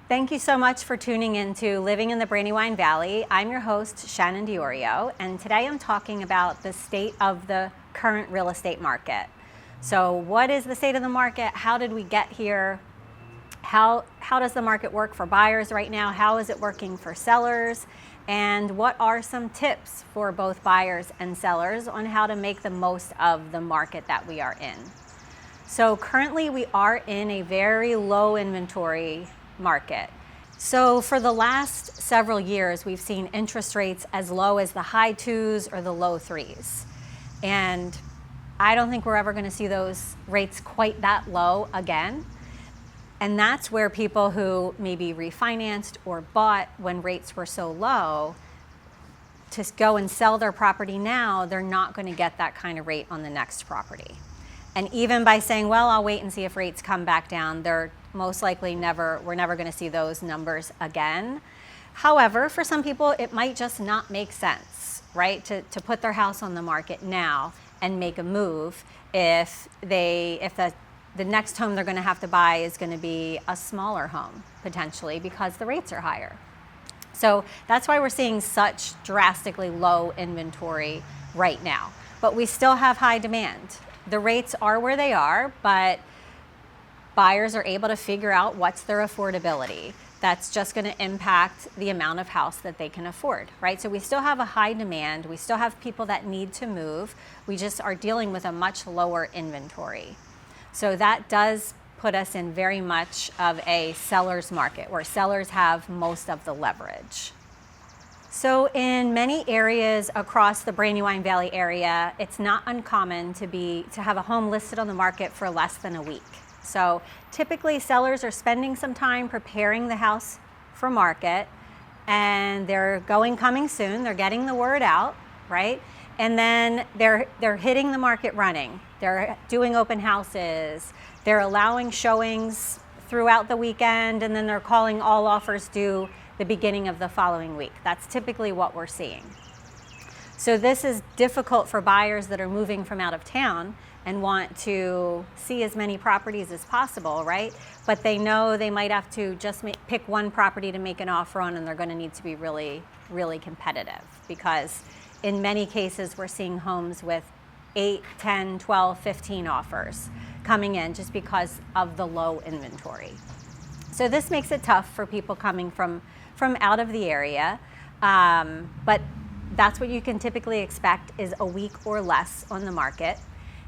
Thank you so much for tuning in to Living in the Brandywine Valley. I'm your host, Shannon Diiorio, and today I'm talking about the state of the current real estate market. So what is the state of the market? How did we get here? How does the market work for buyers right now? How is it working for sellers? And what are some tips for both buyers and sellers on how to make the most of the market that we are in? So currently we are in a very low inventory market. So for the last several years, we've seen interest rates as low as the high 2s or the low 3s. And I don't think we're ever going to see those rates quite that low again. And that's where people who maybe refinanced or bought when rates were so low to go and sell their property now, they're not going to get that kind of rate on the next property. And even by saying, well, I'll wait and see if rates come back down, they're most likely we're never going to see those numbers again. However, for some people, it might just not make sense, right, to put their house on the market now and make a move if the next home they're going to have to buy is going to be a smaller home, potentially, because the rates are higher. So that's why we're seeing such drastically low inventory right now. But we still have high demand. The rates are where they are, but buyers are able to figure out what's their affordability. That's just going to impact the amount of house that they can afford, right? So we still have a high demand. We still have people that need to move. We just are dealing with a much lower inventory. So that does put us in very much of a seller's market where sellers have most of the leverage. So in many areas across the Brandywine Valley area, it's not uncommon to have a home listed on the market for less than a week. So typically sellers are spending some time preparing the house for market, and they're coming soon. They're getting the word out, right? And then they're hitting the market running. They're doing open houses. They're allowing showings throughout the weekend, and then they're calling all offers due the beginning of the following week. That's typically what we're seeing. So this is difficult for buyers that are moving from out of town and want to see as many properties as possible, right? But they know they might have to just pick one property to make an offer on, and they're going to need to be really, really competitive, because in many cases we're seeing homes with 8, 10, 12, 15 offers coming in just because of the low inventory. So this makes it tough for people coming from out of the area, but that's what you can typically expect is a week or less on the market.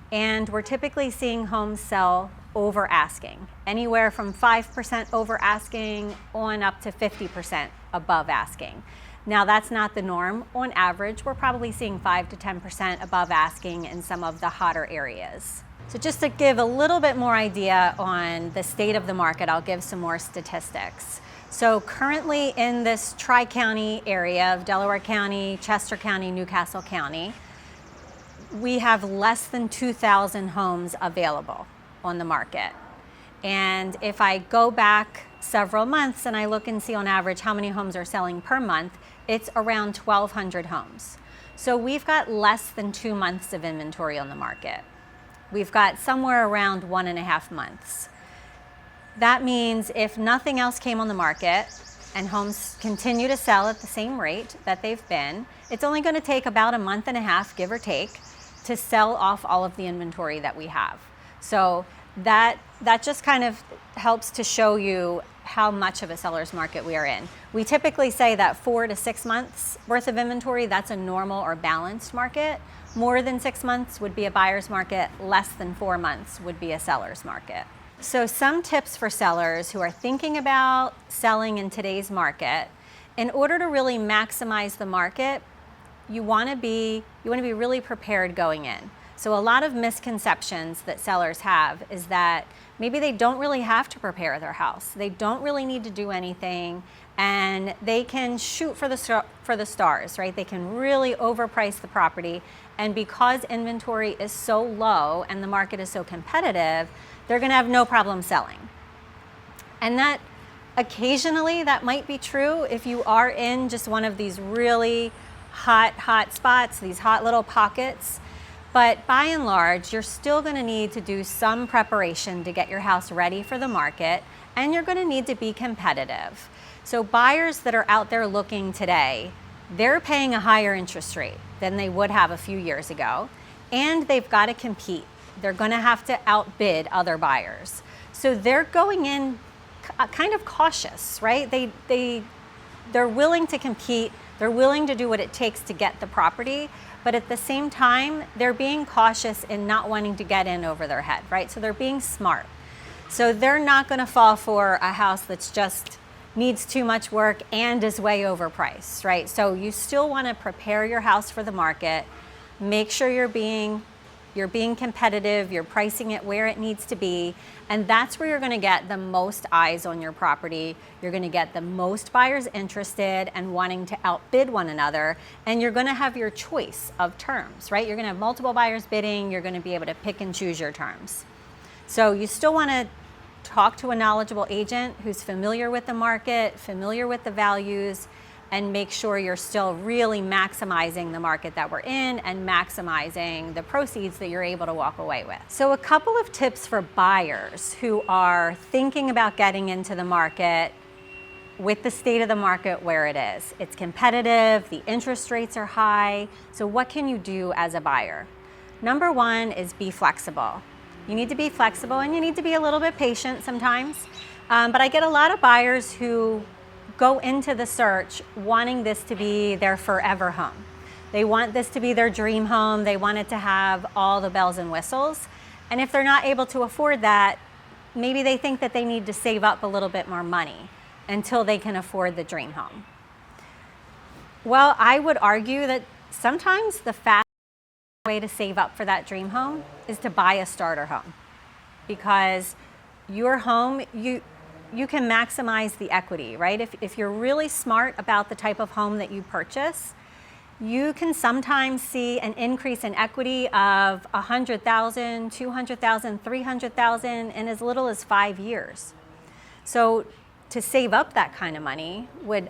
And we're typically seeing homes sell over asking, anywhere from 5% over asking on up to 50% above asking. Now that's not the norm. On average, we're probably seeing 5 to 10% above asking in some of the hotter areas. So just to give a little bit more idea on the state of the market, I'll give some more statistics. So currently in this Tri-County area of Delaware County, Chester County, Newcastle County, we have less than 2,000 homes available on the market. And if I go back several months and I look and see on average how many homes are selling per month, it's around 1,200 homes. So we've got less than 2 months of inventory on the market. We've got somewhere around 1.5 months. That means if nothing else came on the market and homes continue to sell at the same rate that they've been, it's only going to take about 1.5 months, give or take, to sell off all of the inventory that we have. So that just kind of helps to show you how much of a seller's market we are in. We typically say that 4 to 6 months worth of inventory, that's a normal or balanced market. More than 6 months would be a buyer's market. Less than 4 months would be a seller's market. So some tips for sellers who are thinking about selling in today's market. In order to really maximize the market, you want to be really prepared going in. So a lot of misconceptions that sellers have is that maybe they don't really have to prepare their house. They don't really need to do anything, and they can shoot for the stars, right? They can really overprice the property, and because inventory is so low and the market is so competitive, they're going to have no problem selling. And that occasionally that might be true if you are in just one of these really hot spots, these hot little pockets. But by and large, you're still going to need to do some preparation to get your house ready for the market and you're going to need to be competitive. So buyers that are out there looking today, they're paying a higher interest rate than they would have a few years ago, and they've got to compete. They're going to have to outbid other buyers. So they're going in kind of cautious, right? They're willing to compete. They're willing to do what it takes to get the property, but at the same time, they're being cautious in not wanting to get in over their head, right? So they're being smart. So they're not going to fall for a house that's just needs too much work and is way overpriced, right? So you still want to prepare your house for the market. Make sure you're being competitive, you're pricing it where it needs to be, and that's where you're going to get the most eyes on your property. You're going to get the most buyers interested and wanting to outbid one another, and you're going to have your choice of terms, right? You're going to have multiple buyers bidding. You're going to be able to pick and choose your terms. So you still want to talk to a knowledgeable agent who's familiar with the market, familiar with the values, and make sure you're still really maximizing the market that we're in and maximizing the proceeds that you're able to walk away with. So a couple of tips for buyers who are thinking about getting into the market with the state of the market where it is. It's competitive, the interest rates are high, so what can you do as a buyer? Number one is be flexible. You need to be flexible and you need to be a little bit patient sometimes. But I get a lot of buyers who go into the search wanting this to be their forever home. They want this to be their dream home. They want it to have all the bells and whistles. And if they're not able to afford that, maybe they think that they need to save up a little bit more money until they can afford the dream home. Well, I would argue that sometimes the fastest way to save up for that dream home is to buy a starter home, because your home, you can maximize the equity, right? If you're really smart about the type of home that you purchase, you can sometimes see an increase in equity of $100,000, $200,000, $300,000 in as little as 5 years. So to save up that kind of money would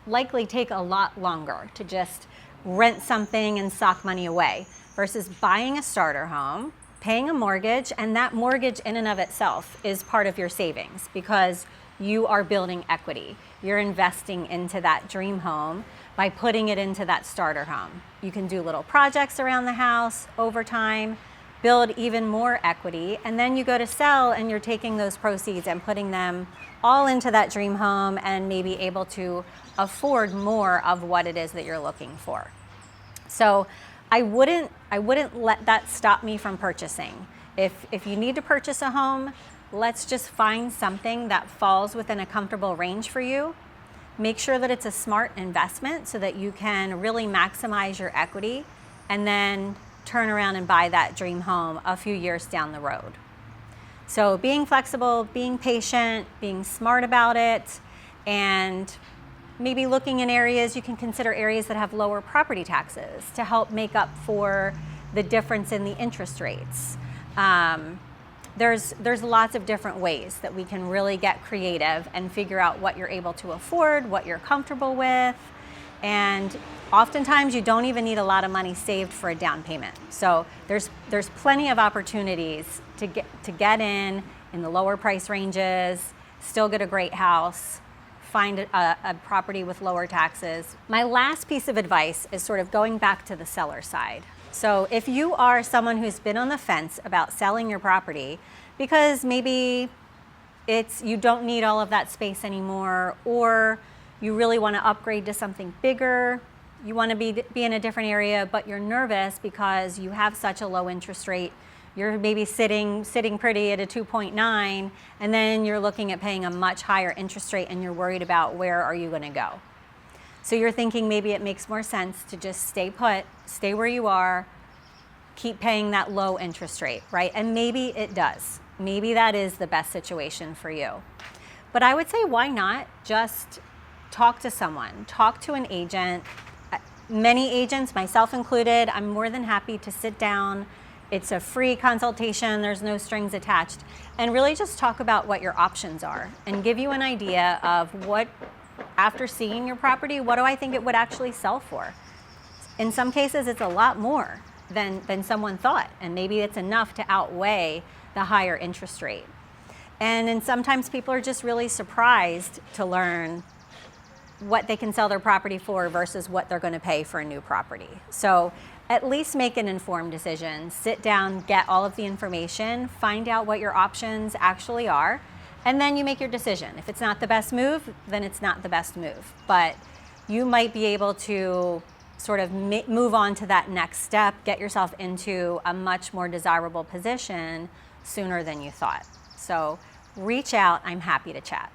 likely take a lot longer to just rent something and sock money away versus buying a starter home, paying a mortgage, and that mortgage in and of itself is part of your savings because you are building equity. You're investing into that dream home by putting it into that starter home. You can do little projects around the house over time, build even more equity, and then you go to sell and you're taking those proceeds and putting them all into that dream home and maybe able to afford more of what it is that you're looking for. So I wouldn't let that stop me from purchasing. If you need to purchase a home, let's just find something that falls within a comfortable range for you. Make sure that it's a smart investment so that you can really maximize your equity and then turn around and buy that dream home a few years down the road. So being flexible, being patient, being smart about it, and maybe looking in areas, you can consider areas that have lower property taxes to help make up for the difference in the interest rates. There's lots of different ways that we can really get creative and figure out what you're able to afford, what you're comfortable with, and oftentimes you don't even need a lot of money saved for a down payment. So there's plenty of opportunities to get in the lower price ranges, still get a great house, find a property with lower taxes. My last piece of advice is sort of going back to the seller side. So if you are someone who's been on the fence about selling your property because maybe you don't need all of that space anymore, or you really want to upgrade to something bigger, you want to be in a different area, but you're nervous because you have such a low interest rate. You're maybe sitting pretty at a 2.9, and then you're looking at paying a much higher interest rate and you're worried about where are you going to go. So you're thinking maybe it makes more sense to just stay put, stay where you are, keep paying that low interest rate, right? And maybe it does. Maybe that is the best situation for you. But I would say, why not just talk to someone, talk to an agent. Many agents, myself included, I'm more than happy to sit down. It's a free consultation, there's no strings attached, and really just talk about what your options are and give you an idea of what, after seeing your property, what do I think it would actually sell for? In some cases, it's a lot more than someone thought, and maybe it's enough to outweigh the higher interest rate. And sometimes people are just really surprised to learn what they can sell their property for versus what they're going to pay for a new property. So at least make an informed decision. Sit down, get all of the information, find out what your options actually are, and then you make your decision. If it's not the best move, then it's not the best move. But you might be able to sort of move on to that next step, get yourself into a much more desirable position sooner than you thought. So reach out. I'm happy to chat.